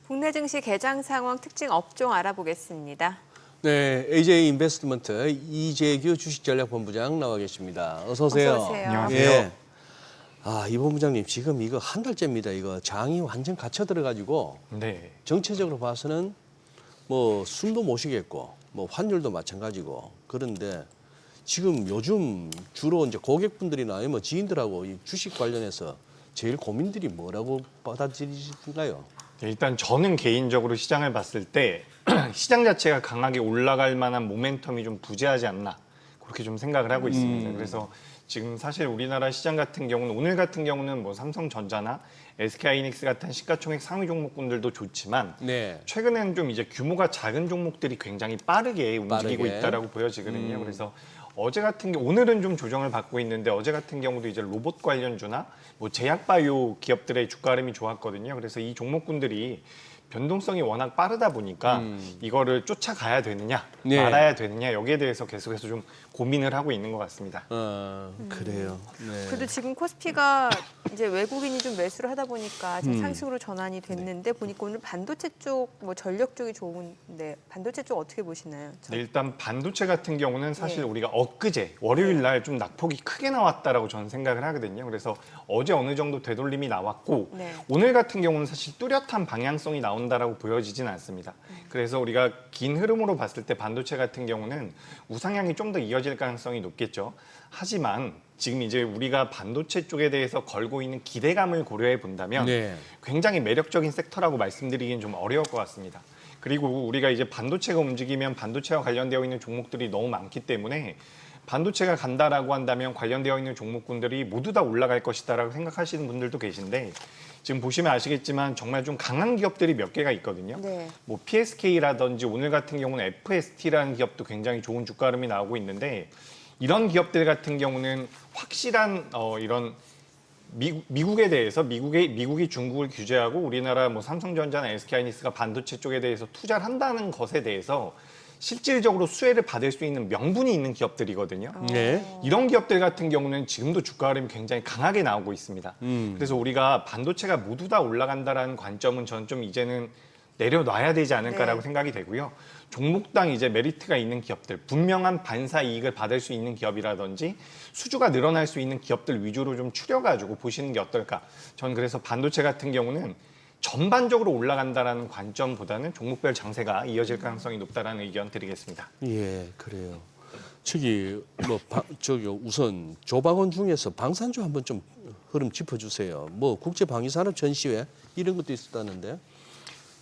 국내 증시 개장 상황 특징 업종 알아보겠습니다. 네, AJ 인베스트먼트 이재규 주식전략본부장 나와 계십니다. 어서 오세요. 어서 오세요. 안녕하세요. 예. 이 본부장님 지금 이거 한 달째입니다. 이거 장이 완전 갇혀 들어가지고 네. 정체적으로 봐서는 뭐 숨도 못 쉬겠고 뭐 환율도 마찬가지고 그런데 지금 요즘 주로 이제 고객분들이나 뭐 지인들하고 이 주식 관련해서 제일 고민들이 뭐라고 받아들이시나요? 일단 저는 개인적으로 시장을 봤을 때 시장 자체가 강하게 올라갈 만한 모멘텀이 좀 부재하지 않나 그렇게 좀 생각을 하고 있습니다. 그래서 지금 사실 우리나라 시장 같은 경우는 오늘 같은 경우는 뭐 삼성전자나 SK하이닉스 같은 시가총액 상위 종목군들도 좋지만 네. 최근에는 좀 이제 규모가 작은 종목들이 굉장히 빠르게 움직이고 빠르게. 있다라고 보여지거든요. 그래서 어제 같은 경우 오늘은 좀 조정을 받고 있는데 어제 같은 경우도 이제 로봇 관련주나 뭐 제약바이오 기업들의 주가 흐름이 좋았거든요. 그래서 이 종목군들이 변동성이 워낙 빠르다 보니까 이거를 쫓아가야 되느냐 네. 말아야 되느냐 여기에 대해서 계속해서 좀 고민을 하고 있는 것 같습니다. 그래요. 네. 그래도 지금 코스피가 이제 외국인이 좀 매수를 하다 보니까 지금 상승으로 전환이 됐는데 보니까 오늘 반도체 쪽, 뭐 전력 쪽이 좋은데 반도체 쪽 어떻게 보시나요? 네, 일단 반도체 같은 경우는 사실 네. 우리가 엊그제 월요일 날 좀 낙폭이 크게 나왔다라고 저는 생각을 하거든요. 그래서 어제 어느 정도 되돌림이 나왔고 네. 오늘 같은 경우는 사실 뚜렷한 방향성이 나온다라고 보여지진 않습니다. 그래서 우리가 긴 흐름으로 봤을 때 반도체 같은 경우는 우상향이 좀 더 이어질 가능성이 높겠죠. 하지만 지금 이제 우리가 반도체 쪽에 대해서 걸고 있는 기대감을 고려해 본다면 네. 굉장히 매력적인 섹터라고 말씀드리기는 좀 어려울 것 같습니다. 그리고 우리가 이제 반도체가 움직이면 반도체와 관련되어 있는 종목들이 너무 많기 때문에 반도체가 간다라고 한다면 관련되어 있는 종목군들이 모두 다 올라갈 것이다라고 생각하시는 분들도 계신데 지금 보시면 아시겠지만 정말 좀 강한 기업들이 몇 개가 있거든요. 네. 뭐 PSK라든지 오늘 같은 경우는 FST라는 기업도 굉장히 좋은 주가 흐름이 나오고 있는데 이런 기업들 같은 경우는 확실한 이런 미국에 대해서 미국이 중국을 규제하고 우리나라 뭐 삼성전자나 SK하이닉스가 반도체 쪽에 대해서 투자를 한다는 것에 대해서 실질적으로 수혜를 받을 수 있는 명분이 있는 기업들이거든요. 네. 이런 기업들 같은 경우는 지금도 주가 흐름이 굉장히 강하게 나오고 있습니다. 그래서 우리가 반도체가 모두 다 올라간다라는 관점은 저는 좀 이제는 내려놔야 되지 않을까라고 네. 생각이 되고요. 종목당 이제 메리트가 있는 기업들, 분명한 반사 이익을 받을 수 있는 기업이라든지 수주가 늘어날 수 있는 기업들 위주로 좀 추려가지고 보시는 게 어떨까. 저는 그래서 반도체 같은 경우는 전반적으로 올라간다라는 관점보다는 종목별 장세가 이어질 가능성이 높다라는 의견 드리겠습니다. 예, 그래요. 저기 우선 조방원 중에서 방산주 한번 좀 흐름 짚어주세요. 뭐 국제 방위산업 전시회 이런 것도 있었다는데.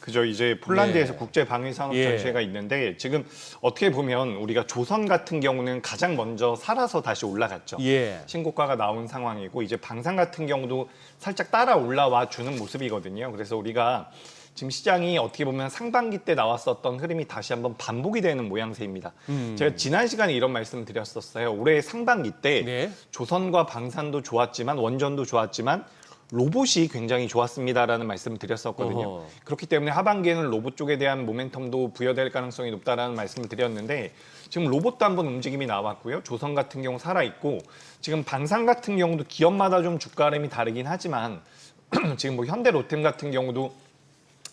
그죠. 이제 폴란드에서 네. 국제 방위 산업 예. 전시회가 있는데 지금 어떻게 보면 우리가 조선 같은 경우는 가장 먼저 살아서 다시 올라갔죠. 예. 신고가가 나온 상황이고 이제 방산 같은 경우도 살짝 따라 올라와 주는 모습이거든요. 그래서 우리가 지금 시장이 어떻게 보면 상반기 때 나왔었던 흐름이 다시 한번 반복이 되는 모양새입니다. 제가 지난 시간에 이런 말씀을 드렸었어요. 올해 상반기 때 네. 조선과 방산도 좋았지만 원전도 좋았지만 로봇이 굉장히 좋았습니다라는 말씀을 드렸었거든요. 어허. 그렇기 때문에 하반기에는 로봇 쪽에 대한 모멘텀도 부여될 가능성이 높다라는 말씀을 드렸는데 지금 로봇도 한번 움직임이 나왔고요. 조선 같은 경우 살아있고 지금 방산 같은 경우도 기업마다 좀 주가 흐름이 다르긴 하지만 지금 뭐 현대 로템 같은 경우도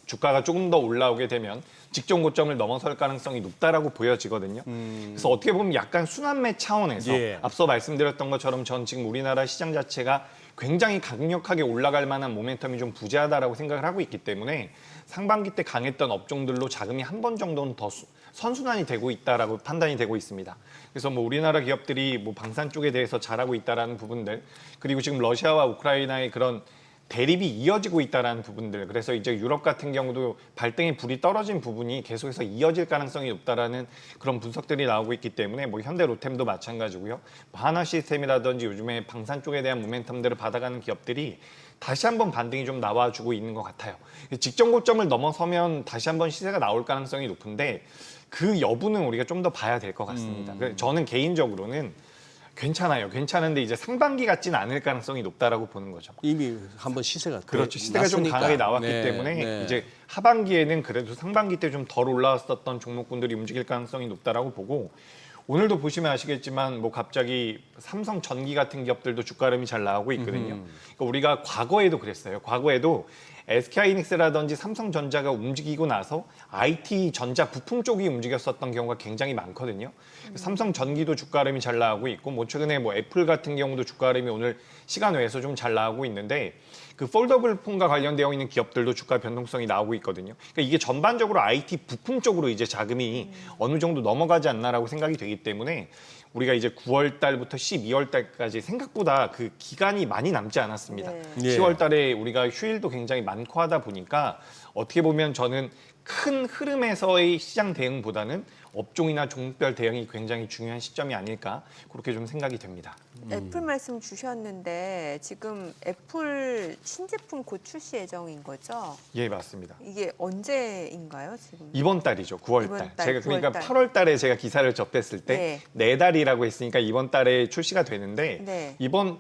주가가 조금 더 올라오게 되면 직전 고점을 넘어설 가능성이 높다라고 보여지거든요. 그래서 어떻게 보면 약간 순환매 차원에서 예. 앞서 말씀드렸던 것처럼 전 지금 우리나라 시장 자체가 굉장히 강력하게 올라갈 만한 모멘텀이 좀 부재하다라고 생각을 하고 있기 때문에 상반기 때 강했던 업종들로 자금이 한 번 정도는 더 선순환이 되고 있다라고 판단이 되고 있습니다. 그래서 뭐 우리나라 기업들이 뭐 방산 쪽에 대해서 잘하고 있다라는 부분들 그리고 지금 러시아와 우크라이나의 그런 대립이 이어지고 있다라는 부분들 그래서 이제 유럽 같은 경우도 발등에 불이 떨어진 부분이 계속해서 이어질 가능성이 높다라는 그런 분석들이 나오고 있기 때문에 뭐 현대 로템도 마찬가지고요. 뭐 하나 시스템이라든지 요즘에 방산 쪽에 대한 모멘텀들을 받아가는 기업들이 다시 한번 반등이 좀 나와주고 있는 것 같아요. 직전 고점을 넘어서면 다시 한번 시세가 나올 가능성이 높은데 그 여부는 우리가 좀 더 봐야 될 것 같습니다. 그래서 저는 개인적으로는 괜찮아요. 괜찮은데 이제 상반기 같지는 않을 가능성이 높다라고 보는 거죠. 이미 한번 시세가 그렇죠. 시대가 좀 났으니까. 강하게 나왔기 네, 때문에 네. 이제 하반기에는 그래도 상반기 때 좀 덜 올라왔었던 종목군들이 움직일 가능성이 높다라고 보고 오늘도 보시면 아시겠지만 뭐 갑자기 삼성 전기 같은 기업들도 주가 흐름이 잘 나오고 있거든요. 그러니까 우리가 과거에도 그랬어요. 과거에도 SK하이닉스라든지 삼성전자가 움직이고 나서 IT 전자 부품 쪽이 움직였었던 경우가 굉장히 많거든요. 삼성전기도 주가 흐름이 잘 나오고 있고 뭐 최근에 뭐 애플 같은 경우도 주가 흐름이 오늘 시간 외에서 좀 잘 나오고 있는데 그 폴더블 폰과 관련되어 있는 기업들도 주가 변동성이 나오고 있거든요. 그러니까 이게 전반적으로 IT 부품 쪽으로 이제 자금이 어느 정도 넘어가지 않나라고 생각이 되기 때문에 우리가 이제 9월 달부터 12월 달까지 생각보다 그 기간이 많이 남지 않았습니다. 네. 예. 10월 달에 우리가 휴일도 굉장히 많고 하다 보니까 어떻게 보면 저는 큰 흐름에서의 시장 대응보다는 업종이나 종목별 대응이 굉장히 중요한 시점이 아닐까 그렇게 좀 생각이 됩니다. 애플 말씀 주셨는데 지금 애플 신제품 곧 출시 예정인 거죠? 예, 맞습니다. 이게 언제인가요, 지금? 이번 달이죠. 9월 이번 달. 달, 제가 그러니까 9월 달. 8월 달에 제가 기사를 접했을 때 네 달이라고 했으니까 이번 달에 출시가 되는데 네. 이번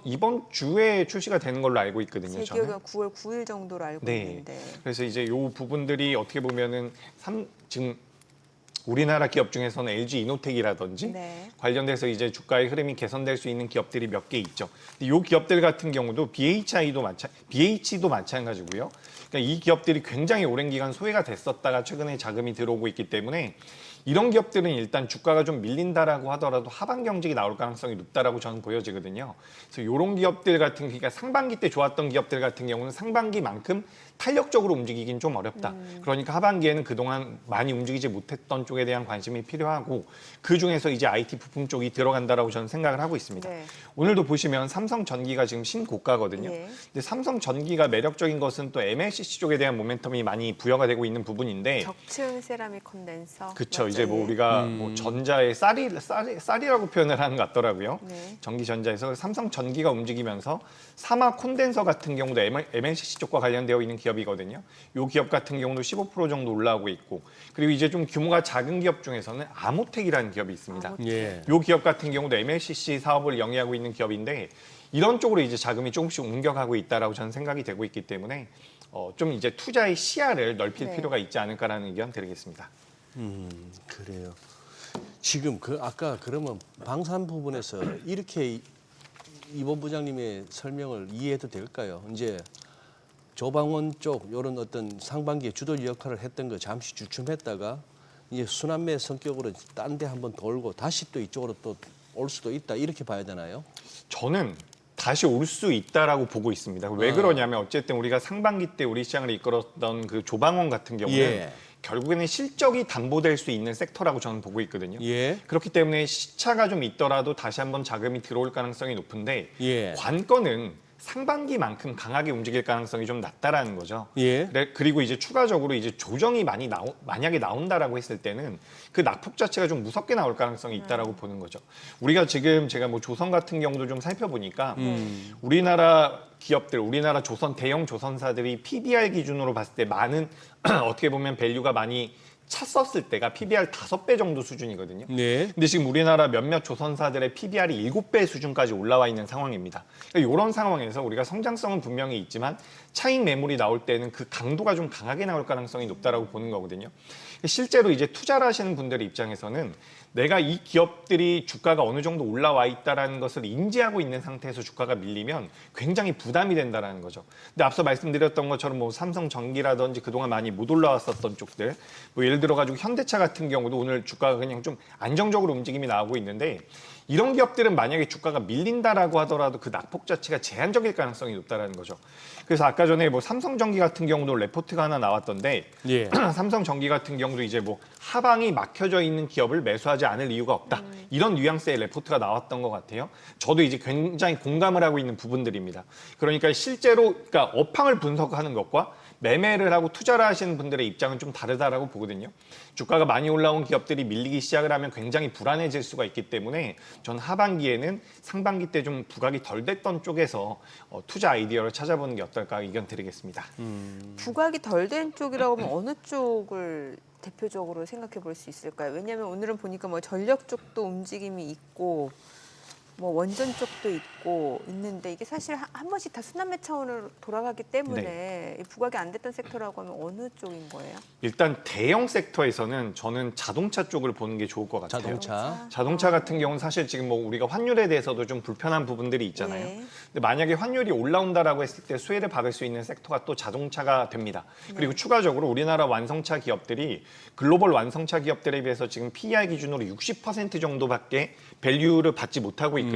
주에 출시가 되는 걸로 알고 있거든요. 제 저는. 기억에 9월 9일 정도로 알고 네. 있는데. 그래서 이제 요 부분들이 어떻게 보면은 지금 우리나라 기업 중에서는 LG 이노텍이라든지 네. 관련돼서 이제 주가의 흐름이 개선될 수 있는 기업들이 몇 개 있죠. 근데 이 기업들 같은 경우도 BH도 마찬가지고요. 그러니까 이 기업들이 굉장히 오랜 기간 소외가 됐었다가 최근에 자금이 들어오고 있기 때문에 이런 기업들은 일단 주가가 좀 밀린다라고 하더라도 하반 경직이 나올 가능성이 높다라고 저는 보여지거든요. 그래서 이런 기업들 같은 그러니까 상반기 때 좋았던 기업들 같은 경우는 상반기만큼 탄력적으로 움직이긴 좀 어렵다. 그러니까 하반기에는 그동안 많이 움직이지 못했던 쪽에 대한 관심이 필요하고 그 중에서 이제 IT 부품 쪽이 들어간다라고 저는 생각을 하고 있습니다. 네. 오늘도 보시면 삼성전기가 지금 신고가거든요. 예. 근데 삼성전기가 매력적인 것은 또 MLCC 쪽에 대한 모멘텀이 많이 부여가 되고 있는 부분인데 적층 세라믹 컨덴서. 그렇죠. 맞죠? 이제 뭐 예. 우리가 뭐 전자의 쌀이라고 표현을 하는 것 같더라고요. 네. 전기전자에서 삼성전기가 움직이면서 사마 콘덴서 같은 경우도 MLCC 쪽과 관련되어 있는 기업이거든요. 이 기업 같은 경우도 15% 정도 올라오고 있고 그리고 이제 좀 규모가 작은 기업 중에서는 아모텍이라는 기업이 있습니다. 아모텍. 예. 이 기업 같은 경우도 MLCC 사업을 영위하고 있는 기업인데 이런 쪽으로 이제 자금이 조금씩 옮겨가고 있다라고 저는 생각이 되고 있기 때문에 좀 이제 투자의 시야를 넓힐 네. 필요가 있지 않을까라는 의견 드리겠습니다. 그래요. 지금 그 아까 그러면 방산 부분에서 이렇게 이번 부장님의 설명을 이해해도 될까요? 이제 조방원 쪽 이런 어떤 상반기에 주도 역할을 했던 거 잠시 주춤했다가 이제 순환매 성격으로 딴 데 한번 돌고 다시 또 이쪽으로 또 올 수도 있다 이렇게 봐야 되나요? 저는 다시 올 수 있다라고 보고 있습니다. 왜 그러냐면 어쨌든 우리가 상반기 때 우리 시장을 이끌었던 그 조방원 같은 경우는 예. 결국에는 실적이 담보될 수 있는 섹터라고 저는 보고 있거든요. 예. 그렇기 때문에 시차가 좀 있더라도 다시 한번 자금이 들어올 가능성이 높은데 예. 관건은 상반기만큼 강하게 움직일 가능성이 좀 낮다라는 거죠. 예. 그리고 이제 추가적으로 이제 조정이 만약에 나온다라고 했을 때는 그 낙폭 자체가 좀 무섭게 나올 가능성이 있다라고 보는 거죠. 우리가 지금 제가 뭐 조선 같은 경우도 좀 살펴보니까 우리나라 기업들, 우리나라 대형 조선사들이 PBR 기준으로 봤을 때 많은 어떻게 보면 밸류가 많이 찼었을 때가 PBR 5배 정도 수준이거든요. 네. 근데 지금 우리나라 몇몇 조선사들의 PBR이 7배 수준까지 올라와 있는 상황입니다. 그러니까 이런 상황에서 우리가 성장성은 분명히 있지만 차익 매물이 나올 때는 그 강도가 좀 강하게 나올 가능성이 높다라고 보는 거거든요. 실제로 이제 투자를 하시는 분들의 입장에서는 내가 이 기업들이 주가가 어느 정도 올라와 있다라는 것을 인지하고 있는 상태에서 주가가 밀리면 굉장히 부담이 된다라는 거죠. 근데 앞서 말씀드렸던 것처럼 뭐 삼성전기라든지 그동안 많이 못 올라왔었던 쪽들, 뭐 예를 들어 가지고 현대차 같은 경우도 오늘 주가가 그냥 좀 안정적으로 움직임이 나오고 있는데 이런 기업들은 만약에 주가가 밀린다라고 하더라도 그 낙폭 자체가 제한적일 가능성이 높다라는 거죠. 그래서 아까 전에 뭐 삼성전기 같은 경우도 레포트가 하나 나왔던데 예. 삼성전기 같은 경우도 이제 뭐 하방이 막혀져 있는 기업을 매수하지 않을 이유가 없다. 이런 뉘앙스의 레포트가 나왔던 것 같아요. 저도 이제 굉장히 공감을 하고 있는 부분들입니다. 그러니까 실제로 그러니까 업황을 분석하는 것과 매매를 하고 투자를 하시는 분들의 입장은 좀 다르다라고 보거든요. 주가가 많이 올라온 기업들이 밀리기 시작을 하면 굉장히 불안해질 수가 있기 때문에 전 하반기에는 상반기 때 좀 부각이 덜 됐던 쪽에서 투자 아이디어를 찾아보는 게 어떨까 의견 드리겠습니다. 부각이 덜 된 쪽이라고 하면 어느 쪽을 대표적으로 생각해 볼 수 있을까요? 왜냐하면 오늘은 보니까 뭐 전력 쪽도 움직임이 있고 뭐 원전 쪽도 있고 있는데 이게 사실 한 번씩 다 순환매 차원으로 돌아가기 때문에 이 부각이 안 됐던 섹터라고 하면 어느 쪽인 거예요? 일단 대형 섹터에서는 저는 자동차 쪽을 보는 게 좋을 것 같아요. 자동차. 같은 경우는 사실 지금 뭐 우리가 환율에 대해서도 좀 불편한 부분들이 있잖아요. 네. 근데 만약에 환율이 올라온다라고 했을 때 수혜를 받을 수 있는 섹터가 또 자동차가 됩니다. 그리고 추가적으로 우리나라 완성차 기업들이 글로벌 완성차 기업들에 비해서 지금 PER 기준으로 60% 정도밖에 밸류를 받지 못하고 있거든요.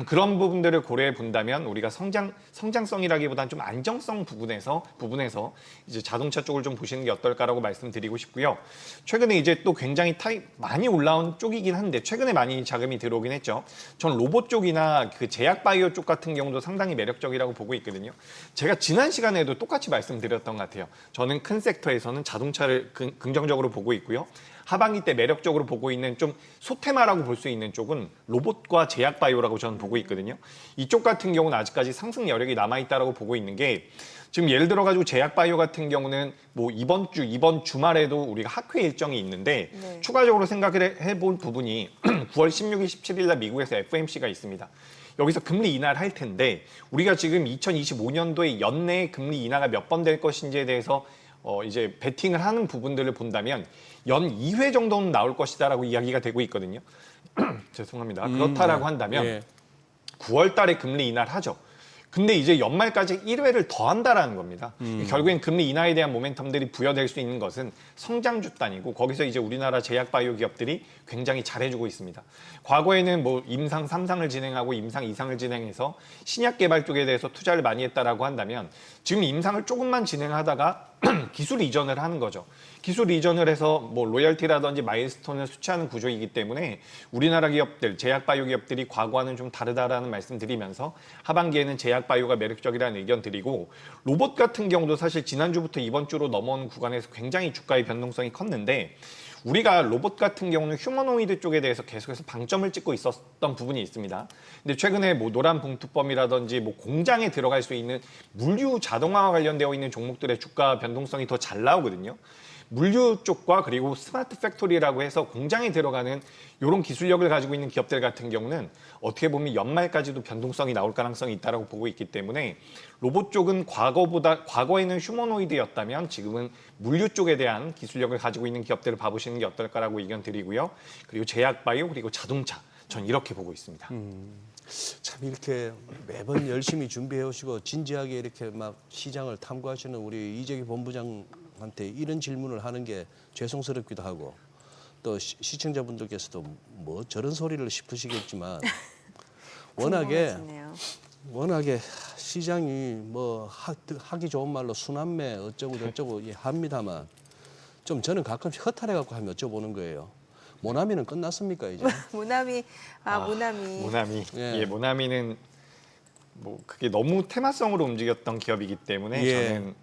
그런 부분들을 고려해 본다면 우리가 성장성이라기보다는 좀 안정성 부분에서 이제 자동차 쪽을 좀 보시는 게 어떨까라고 말씀드리고 싶고요. 최근에 이제 또 굉장히 많이 올라온 쪽이긴 한데 최근에 많이 자금이 들어오긴 했죠. 전 로봇 쪽이나 그 제약 바이오 쪽 같은 경우도 상당히 매력적이라고 보고 있거든요. 제가 지난 시간에도 똑같이 말씀드렸던 것 같아요. 저는 큰 섹터에서는 자동차를 긍정적으로 보고 있고요. 하반기 때 매력적으로 보고 있는 좀 소테마라고 볼 수 있는 쪽은 로봇과 제약 바이오라고 저는 보고 있거든요. 이쪽 같은 경우는 아직까지 상승 여력이 남아있다라고 보고 있는 게 지금 예를 들어가지고 제약 바이오 같은 경우는 뭐 이번 주말에도 우리가 학회 일정이 있는데 네. 추가적으로 생각을 해볼 부분이 9월 16일, 17일 날 미국에서 FOMC가 있습니다. 여기서 금리 인하를 할 텐데 우리가 지금 2025년도에 연내 금리 인하가 몇 번 될 것인지에 대해서 이제 베팅을 하는 부분들을 본다면 연 2회 정도는 나올 것이다라고 이야기가 되고 있거든요. 죄송합니다. 그렇다라고 한다면 예. 9월 달에 금리 인하를 하죠. 근데 이제 연말까지 1회를 더 한다라는 겁니다. 결국엔 금리 인하에 대한 모멘텀들이 부여될 수 있는 것은 성장주 단이고 거기서 이제 우리나라 제약 바이오 기업들이 굉장히 잘해주고 있습니다. 과거에는 뭐 임상 3상을 진행하고 임상 2상을 진행해서 신약 개발 쪽에 대해서 투자를 많이 했다라고 한다면 지금 임상을 조금만 진행하다가 기술 이전을 하는 거죠. 기술 이전을 해서 뭐 로열티라든지 마일스톤을 수취하는 구조이기 때문에 우리나라 기업들, 제약 바이오 기업들이 과거와는 좀 다르다라는 말씀 드리면서 하반기에는 제약 바이오가 매력적이라는 의견 드리고 로봇 같은 경우도 사실 지난주부터 이번 주로 넘어온 구간에서 굉장히 주가의 변동성이 컸는데 우리가 로봇 같은 경우는 휴머노이드 쪽에 대해서 계속해서 방점을 찍고 있었던 부분이 있습니다. 근데 최근에 뭐 노란 봉투법이라든지 뭐 공장에 들어갈 수 있는 물류 자동화와 관련되어 있는 종목들의 주가 변동성이 더 잘 나오거든요. 물류 쪽과 그리고 스마트 팩토리라고 해서 공장에 들어가는 이런 기술력을 가지고 있는 기업들 같은 경우는 어떻게 보면 연말까지도 변동성이 나올 가능성이 있다고 보고 있기 때문에 로봇 쪽은 과거에는 휴머노이드였다면 지금은 물류 쪽에 대한 기술력을 가지고 있는 기업들을 봐보시는 게 어떨까라고 의견 드리고요. 그리고 제약 바이오 그리고 자동차 전 이렇게 보고 있습니다. 참 이렇게 매번 열심히 준비해 오시고 진지하게 이렇게 막 시장을 탐구하시는 우리 이재기 본부장한테 이런 질문을 하는 게 죄송스럽기도 하고 또 시청자분들께서도 뭐 저런 소리를 싶으시겠지만 궁금해지네요. 워낙에 시장이 뭐 하기 좋은 말로 순환매 어쩌고 저쩌고 합니다만 좀 저는 가끔씩 허탈해 갖고 하면 여쭤보는 거예요. 모나미는 끝났습니까 이제? 모나미 모나미. 예. 예, 모나미는 뭐 그게 너무 테마성으로 움직였던 기업이기 때문에 예. 저는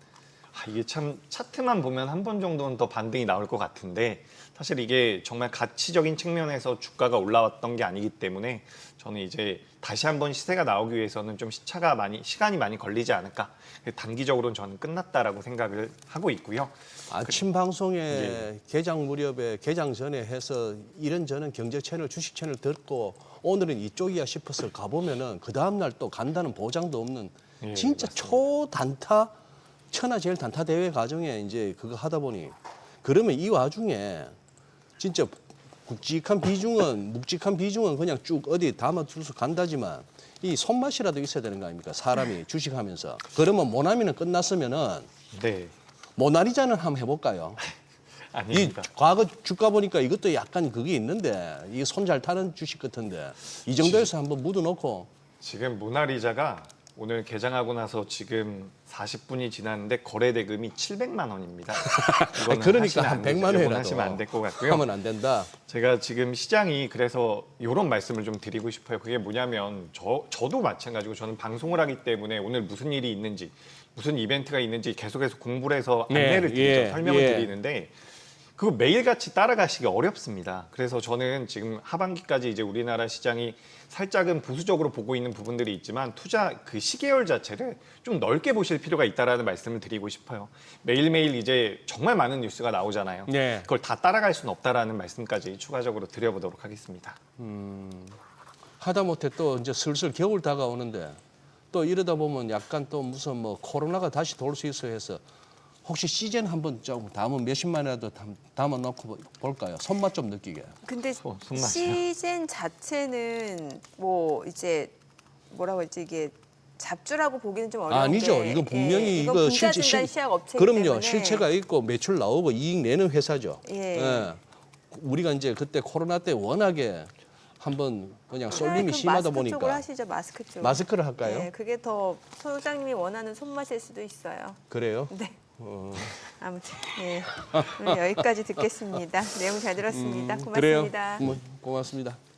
이게 참 차트만 보면 한 번 정도는 더 반등이 나올 것 같은데 사실 이게 정말 가치적인 측면에서 주가가 올라왔던 게 아니기 때문에 저는 이제 다시 한번 시세가 나오기 위해서는 좀 시간이 많이 걸리지 않을까. 단기적으로는 저는 끝났다라고 생각을 하고 있고요. 아침 방송에 예. 개장 무렵에 개장 전에 해서 이런저런 경제 채널, 주식 채널 듣고 오늘은 이쪽이야 싶어서 가보면은 그 다음 날 또 간다는 보장도 없는 예, 진짜 맞습니다. 초단타 천하제일 단타 대회 과정에 이제 그거 하다 보니 그러면 이 와중에 진짜 묵직한 비중은 그냥 쭉 어디 담아두서 간다지만 이 손맛이라도 있어야 되는 거 아닙니까? 사람이 주식하면서. 그러면 모나미는 끝났으면은 네. 모나리자는 한번 해볼까요? 이 아닙니다. 과거 주가 보니까 이것도 약간 그게 있는데 이게 손 잘 타는 주식 같은데 이 정도에서 한번 묻어놓고 지금 모나리자가 오늘 개장하고 나서 지금 40분이 지났는데 거래 대금이 700만 원입니다. 이거는 그러니까 하시면 한 안 되죠. 100만 이건 원이라도 하시면 안 될 것 같고요. 하면 안 된다. 제가 지금 시장이 그래서 이런 말씀을 좀 드리고 싶어요. 그게 뭐냐면 저도 마찬가지고 저는 방송을 하기 때문에 오늘 무슨 일이 있는지 무슨 이벤트가 있는지 계속해서 공부를 해서 안내를 드리죠. 설명을 드리는데 그거 매일같이 따라가시기 어렵습니다. 그래서 저는 지금 하반기까지 이제 우리나라 시장이 살짝은 보수적으로 보고 있는 부분들이 있지만 투자 그 시계열 자체를 좀 넓게 보실 필요가 있다라는 말씀을 드리고 싶어요. 매일매일 이제 정말 많은 뉴스가 나오잖아요. 네. 그걸 다 따라갈 수는 없다라는 말씀까지 추가적으로 드려보도록 하겠습니다. 하다못해 또 이제 슬슬 겨울 다가오는데 또 이러다 보면 약간 또 무슨 뭐 코로나가 다시 돌 수 있어 해서 혹시 시즌 한번 좀 담은 몇십만이라도 담아 놓고 볼까요? 손맛 좀 느끼게. 근데 손맛이요? 시즌 자체는 뭐 이제 뭐라고 했지 이게 잡주라고 보기는 좀 어려운 아니죠. 게 이건 분명히 이건 이거 분자 실제 진단 시약 업체이기 그럼요. 때문에 실체가 있고 매출 나오고 이익 내는 회사죠. 예. 우리가 이제 그때 코로나 때 워낙에 한번 그냥 쏠림이 그럼 심하다 마스크 쪽으로 보니까 하시죠. 마스크 쪽. 마스크를 할까요? 네, 그게 더 소장님이 원하는 손맛일 수도 있어요. 그래요? 네. 아무튼 예. 오늘 여기까지 듣겠습니다. 내용 잘 들었습니다. 그래요. 고맙습니다. 고맙습니다.